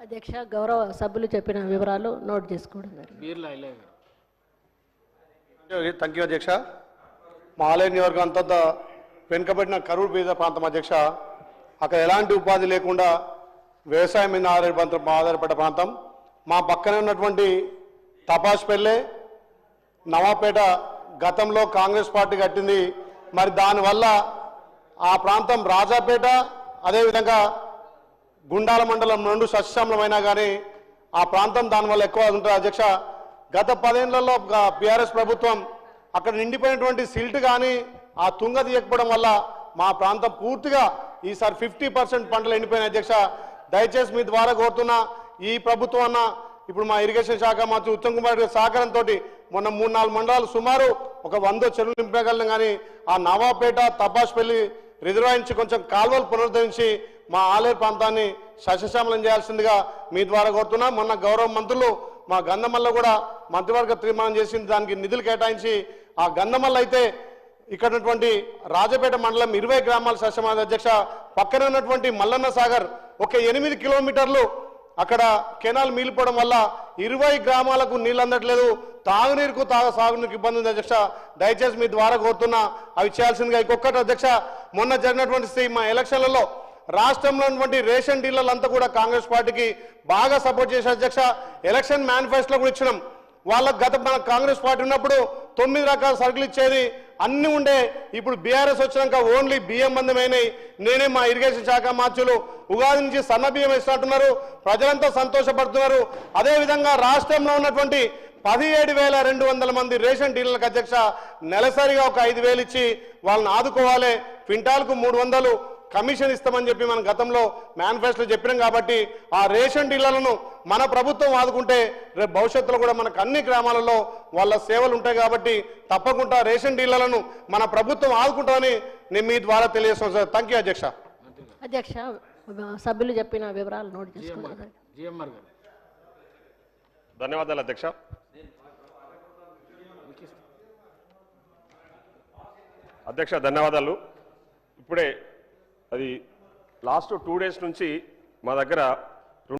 అధ్యక్ష, గౌరవ సభ్యులు చెప్పిన వివరాలు నోట్ చేసుకోవడం జరిగింది. థ్యాంక్ యూ అధ్యక్ష. మా ఆలయ నియోజకవర్గం అంతంత వెనుకబడిన కరూరు బీద ప్రాంతం అధ్యక్ష. అక్కడ ఎలాంటి ఉపాధి లేకుండా వ్యవసాయం మీద ఆధారపడ్డ ప్రాంతం. మా పక్కనే ఉన్నటువంటి తపాస్పల్లె నవాపేట గతంలో కాంగ్రెస్ పార్టీ కట్టింది. మరి దానివల్ల ఆ ప్రాంతం రాజాపేట అదేవిధంగా గుండాల మండలం రెండు సస్యశ్యామలమైనా కానీ ఆ ప్రాంతం దానివల్ల ఎక్కువ ఉంటుంది అధ్యక్ష. గత 10 ఏళ్లలో బీఆర్ఎస్ ప్రభుత్వం అక్కడ నిండిపోయినటువంటి సిల్ట్ కానీ ఆ తుంగ తీయకపోవడం వల్ల మా ప్రాంతం పూర్తిగా ఈసారి 50% పంటలు ఎండిపోయిన అధ్యక్ష. దయచేసి మీ ద్వారా కోరుతున్నా, ఈ ప్రభుత్వం అన్న ఇప్పుడు మా ఇరిగేషన్ శాఖ మంత్రి ఉత్తమ్ కుమార్ గారి సహకారంతో మొన్న 3-4 మండలాలు సుమారు ఒక 100 చెరువులు నింపగలం. కానీ ఆ నవాపేట తపాస్పల్లి రిజర్వాయర్ నుంచి కొంచెం కాలువలు పునరుద్ధరించి మా ఆలేరు ప్రాంతాన్ని సస్యశ్యామలం చేయాల్సిందిగా మీ ద్వారా కోరుతున్నా. మొన్న గౌరవ మంత్రులు మా గంధమల్ల కూడా మంత్రివర్గ తీర్మానం చేసింది, దానికి నిధులు కేటాయించి ఆ గంధమల్ల అయితే ఇక్కడ ఉన్నటువంటి రాజపేట మండలం 20 గ్రామాల సస్యశ్యామల అధ్యక్ష. పక్కన ఉన్నటువంటి మల్లన్న సాగర్ ఒక 8 కిలోమీటర్లు అక్కడ కెనాల్ మిగిలిపోవడం వల్ల 20 గ్రామాలకు నీళ్ళు అందట్లేదు. తాగునీరుకు సాగునీరుకు ఇబ్బంది ఉంది అధ్యక్ష. దయచేసి మీ ద్వారా కోరుతున్నా అవి చేయాల్సిందిగా. ఇంకొకటి అధ్యక్ష, మొన్న జరిగినటువంటి మా ఎలక్షన్లలో రాష్ట్రంలో ఉన్నటువంటి రేషన్ డీలర్లంతా కూడా కాంగ్రెస్ పార్టీకి బాగా సపోర్ట్ చేశారు అధ్యక్ష. ఎలక్షన్ మేనిఫెస్టోలో కూడా ఇచ్చినాం. వాళ్ళకు మన కాంగ్రెస్ పార్టీ ఉన్నప్పుడు 9 రకాల సరుకులు ఇచ్చేది అన్ని ఉండే. ఇప్పుడు బీఆర్ఎస్ వచ్చినాక ఓన్లీ బియ్యం బంధమైనాయి. నేనే మా ఇరిగేషన్ శాఖ మార్చులు ఉగాది నుంచి సన్న బియ్యం ఇస్తున్నారు, ప్రజలంతా సంతోషపడుతున్నారు. అదేవిధంగా రాష్ట్రంలో ఉన్నటువంటి 17,200 మంది రేషన్ డీలర్లకు అధ్యక్ష నెలసరిగా ఒక 5,000 ఇచ్చి వాళ్ళని ఆదుకోవాలి. క్వింటాల్కు 300 కమిషన్ ఇస్తామని చెప్పి మనం గతంలో మేనిఫెస్టోలో చెప్పినాం. కాబట్టి ఆ రేషన్ డీలర్లను మన ప్రభుత్వం ఆదుకుంటే రేపు భవిష్యత్తులో కూడా మనకు అన్ని గ్రామాలలో వాళ్ళ సేవలు ఉంటాయి. కాబట్టి తప్పకుండా రేషన్ డీలర్లను మన ప్రభుత్వం ఆదుకుంటామని నేను మీ ద్వారా తెలియజేస్తాను సార్. థ్యాంక్ యూ అధ్యక్ష. అధ్యక్ష, సభ్యులు చెప్పిన వివరాలు నోట్ చేసుకున్నారు. ధన్యవాదాలు అధ్యక్ష. అధ్యక్ష ధన్యవాదాలు. ఇప్పుడే అది లాస్ట్ 2 డేస్ నుంచి మా దగ్గర